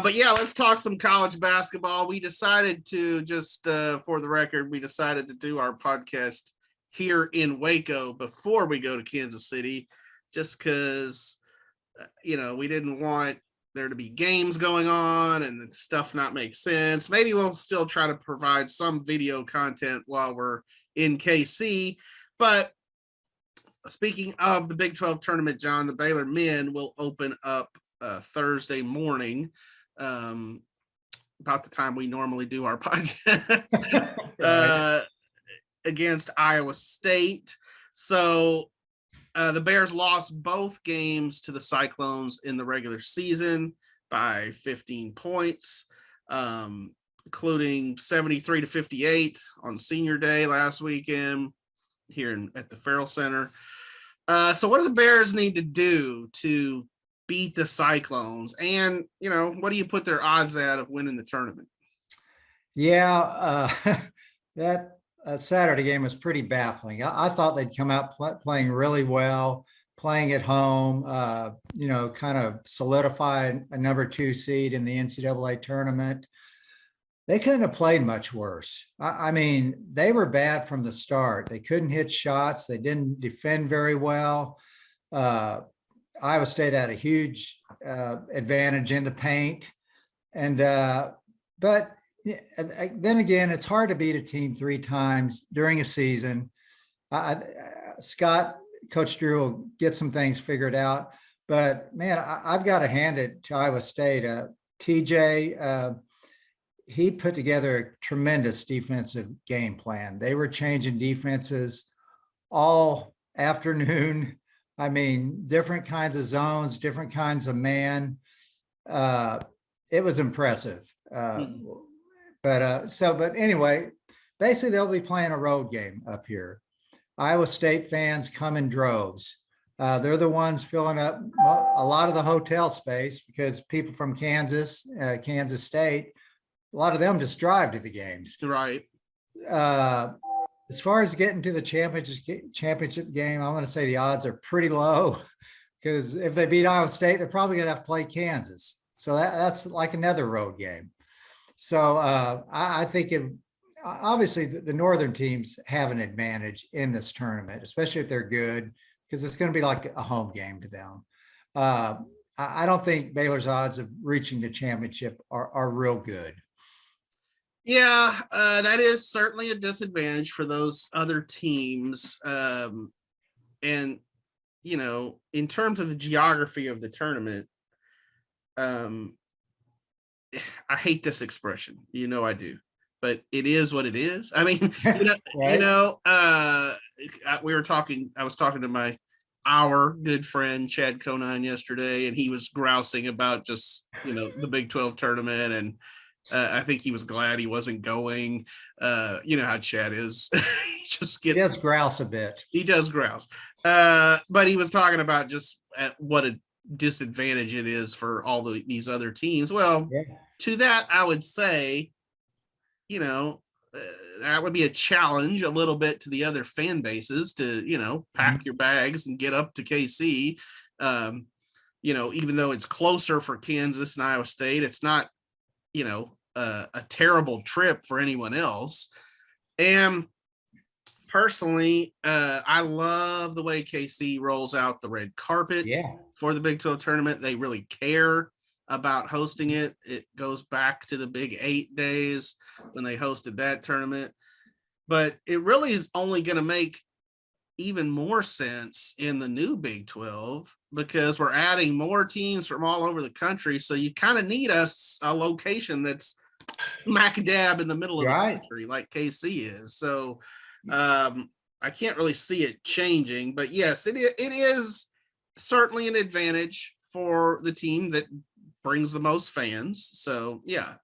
But yeah, let's talk some college basketball. We decided to just, for the record, we decided to do our podcast here in Waco before we go to Kansas City, just because, we didn't want there to be games going on and stuff not make sense. Maybe we'll still try to provide some video content while we're in KC. But speaking of the Big 12 tournament, John, the Baylor men will open up Thursday morning. About the time we normally do our podcast against Iowa State. So the Bears lost both games to the Cyclones in the regular season by 15 points, including 73-58 on Senior Day last weekend here at the Farrell Center. So what do the Bears need to do to beat the Cyclones? And, what do you put their odds at of winning the tournament? Yeah, that Saturday game was pretty baffling. I thought they'd come out playing really well, playing at home, kind of solidify a number 2 seed in the NCAA tournament. They couldn't have played much worse. I mean, they were bad from the start. They couldn't hit shots. They didn't defend very well. Iowa State had a huge advantage in the paint. But then again, it's hard to beat a team 3 times during a season. Coach Drew will get some things figured out. But, man, I've got to hand it to Iowa State. TJ, he put together a tremendous defensive game plan. They were changing defenses all afternoon. I mean, different kinds of zones, different kinds of man. It was impressive. But anyway, basically they'll be playing a road game up here. Iowa State fans come in droves. They're the ones filling up a lot of the hotel space because people from Kansas State, a lot of them just drive to the games. Right. As far as getting to the championship game, I'm going to say the odds are pretty low because if they beat Iowa State, they're probably going to have to play Kansas. So that's like another road game. So I think obviously the northern teams have an advantage in this tournament, especially if they're good, because it's going to be like a home game to them. I don't think Baylor's odds of reaching the championship are real good. Yeah, that is certainly a disadvantage for those other teams. And, in terms of the geography of the tournament, I hate this expression. I do, but it is what it is. I mean, right. I was talking to our good friend Chad Conine yesterday, and he was grousing about just, the Big 12 tournament. And I think he was glad he wasn't going. You know how Chad is. He does grouse a bit. He does grouse. But he was talking about just what a disadvantage it is for all these other teams. Well, yeah. To that, I would say, that would be a challenge a little bit to the other fan bases to, pack your bags and get up to KC. Even though it's closer for Kansas and Iowa State, it's not, a terrible trip for anyone else. And personally, I love the way KC rolls out the red carpet for the Big 12 tournament. They really care about hosting it. It goes back to the Big 8 days when they hosted that tournament. But it really is only going to make even more sense in the new Big 12 because we're adding more teams from all over the country. So you kind of need a location that's smack dab in the middle of the country like KC is. So I can't really see it changing. But yes, it is certainly an advantage for the team that brings the most fans. So yeah,